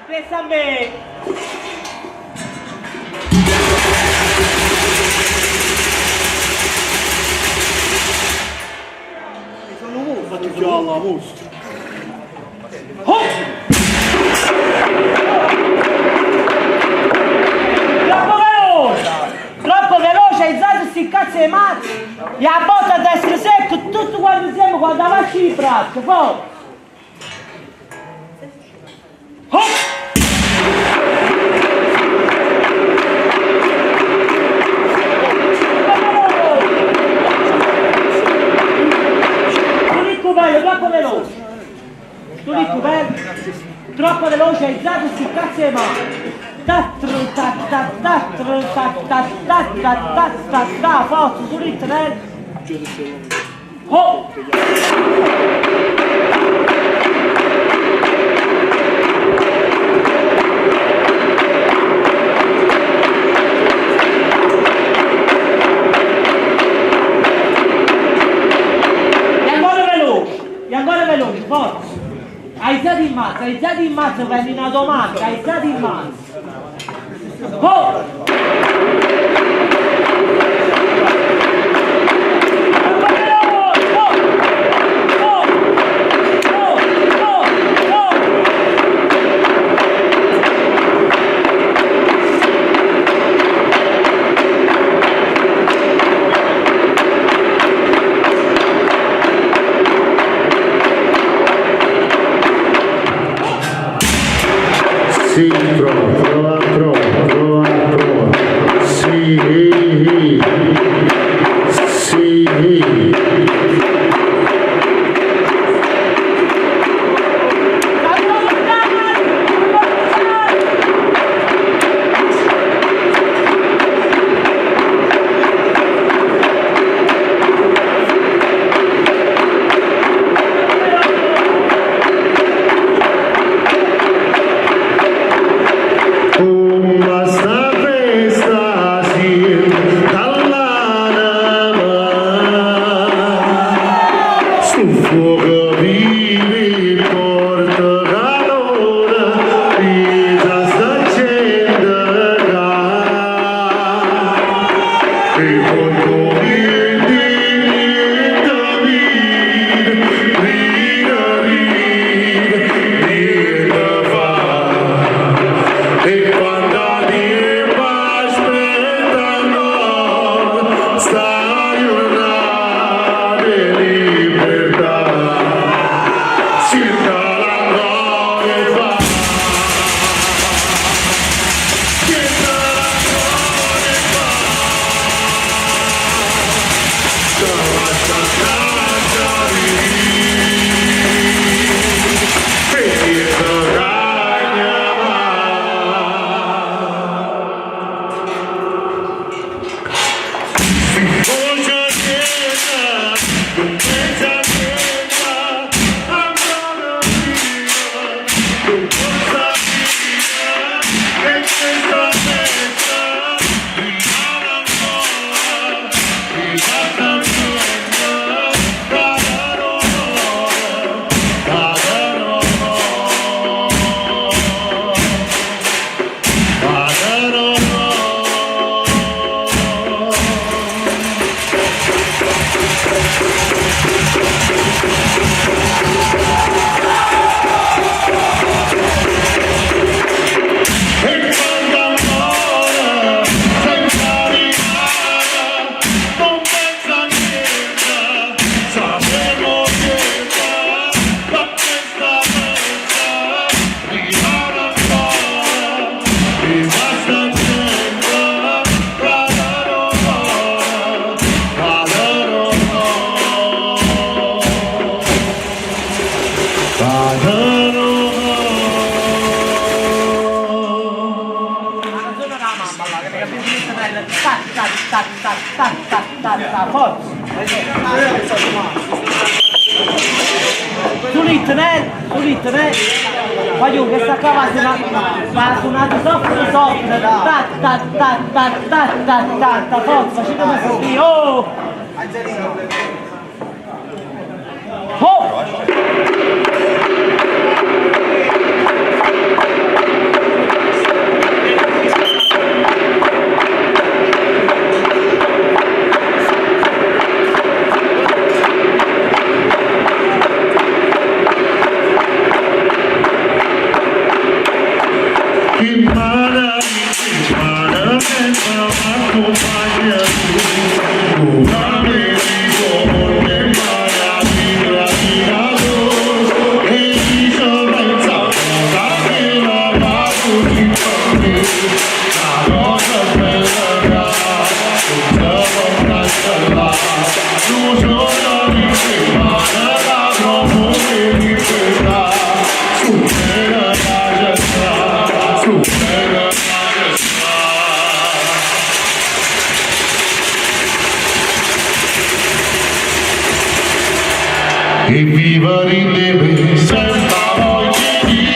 Pensa a me! Sono un fatto già alla mostra. Troppo veloce, hai usato sti cazzo di mazzi! E a botta a destra secco, tutto quanto insieme quando avanti il braccio, poi! Troppo veloce! Tu lì bello! Troppo veloce, hai usato sti cazzo di mani! Forza, tu lì tenere! Oh! E ancora veloce, forza! Hai già in mazzo, prendi una domanda, hai già in mazzo! Oh! Sì, prova. Sì. Ma io che sta qua va suonato soft, ta ta ta ta ta ta ta ta forza, facendo così, oh! Oh! E viva ridere senza voglia di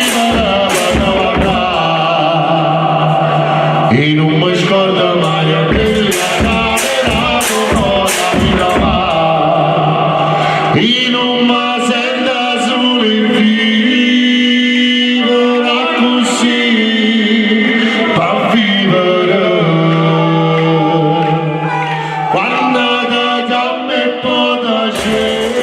e non mi scorda mai quella camera cosa mi dava e non mi senta solo in vivere così per vivere quando da gambe potace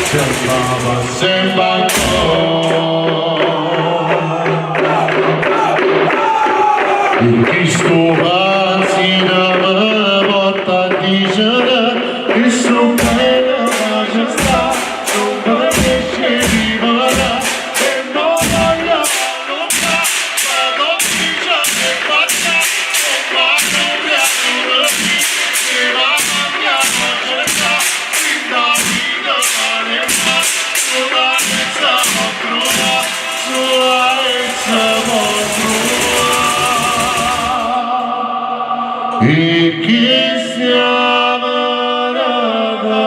sembrava sempre in questo vacino mi porta a dire che sono bella maestà non potessi vivere e non voglio non fa ma non dice che faccia non va non riesco che va cambiando questa vita vita maledetta sulla mezza motrua sulla mezza motrua e che siamo raga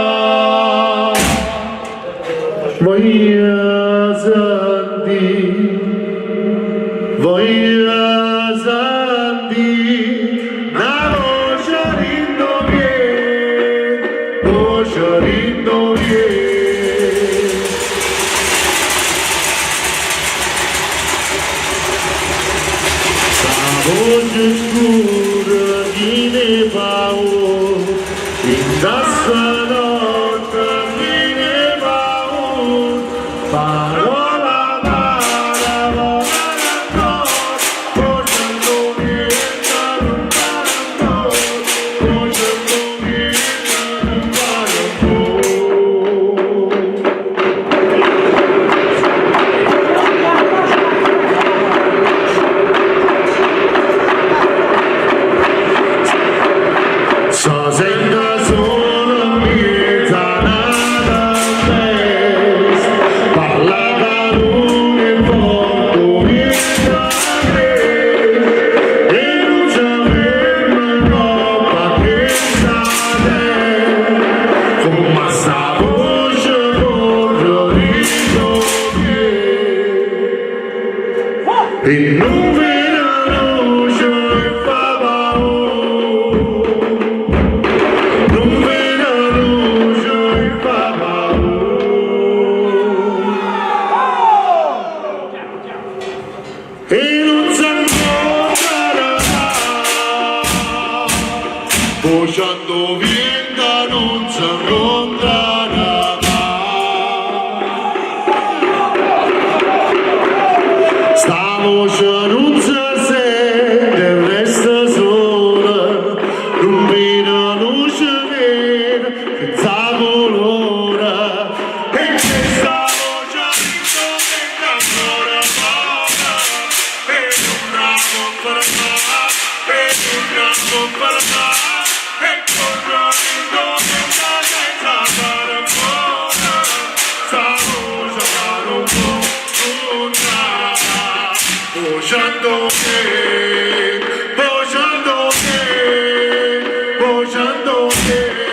voglio senti una voce rindo viene la voce scura di ne paura in questa notte di ne paura parola parola portando vita lontano portando vita lontano so sento solo mezza nada parla da lui e poco mezza e non c'aveva roba che sale come sta voce voglio e non vedo luce e fa paura non vedo luce e fa paura e non si incontrerà bocciando vita non si incontrerà sta voce non si sente resta sola non vedo luce vera senza colore e questa voce ritorna ancora poca e non la conferma e non la conferma e corro ritorna senza fare ancora sta voce fare un po' bocciando te, bocciando te, bocciando te.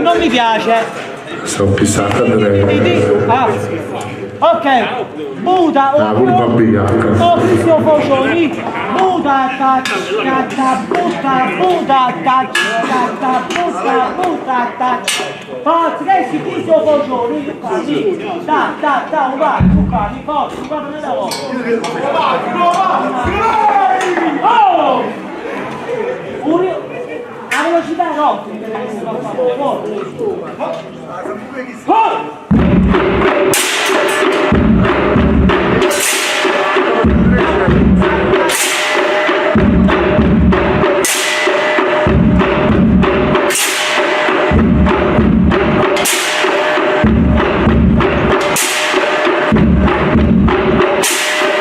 Non mi piace. Sono pissato Andrea. Ok, Buda o Cristo Focioni, Buda caccia, Buda caccia. Forza, che si Cristo Focioni, da, vai, forza, guarda da voi. Oh! La velocità no!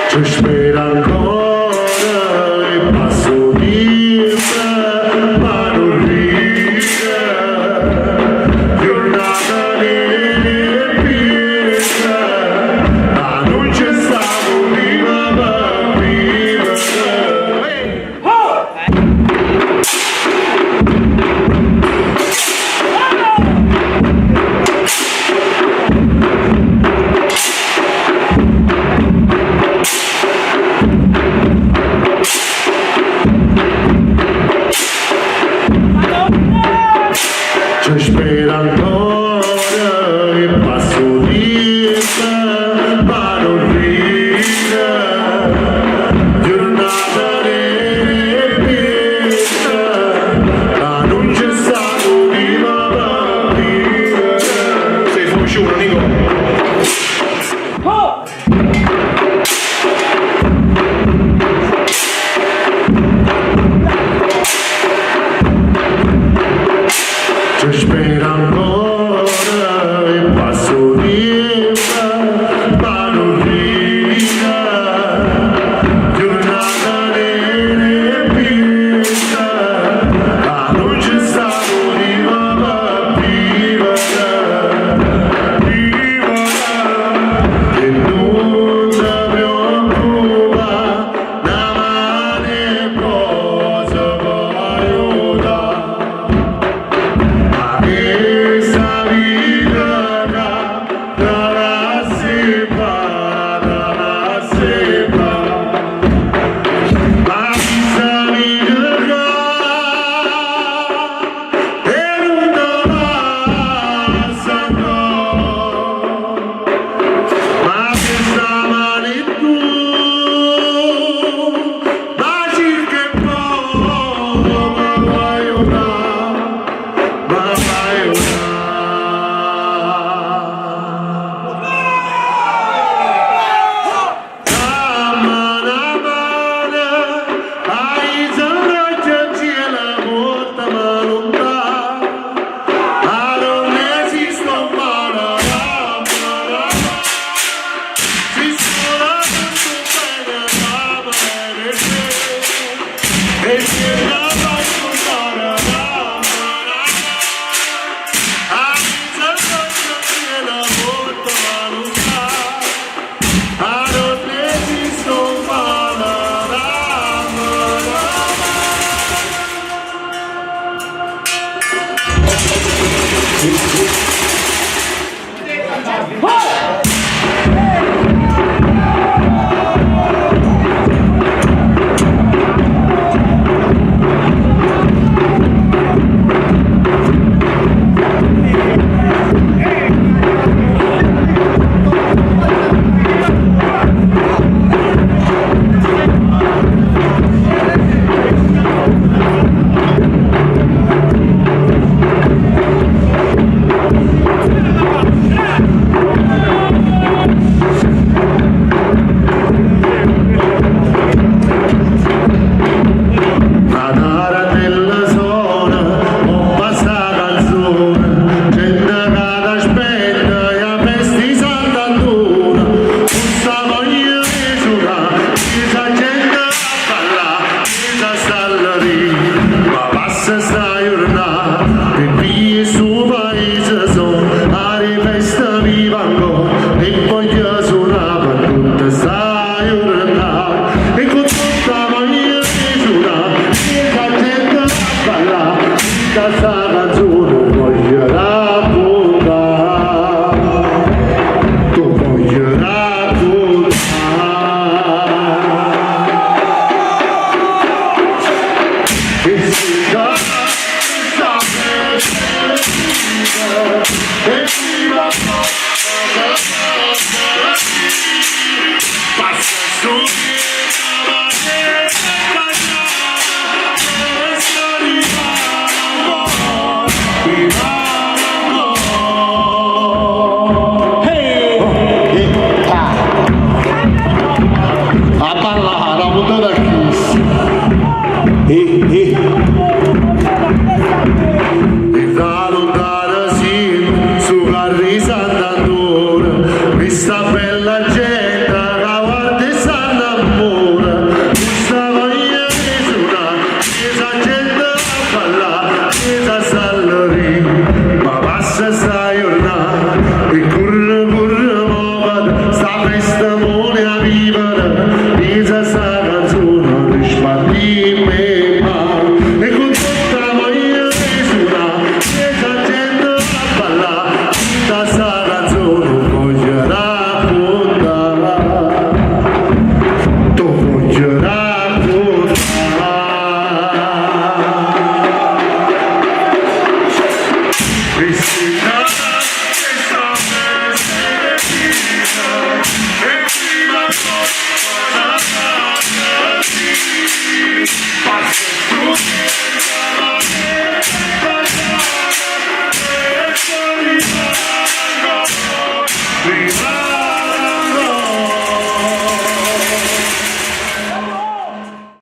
Ci spera ancora Passa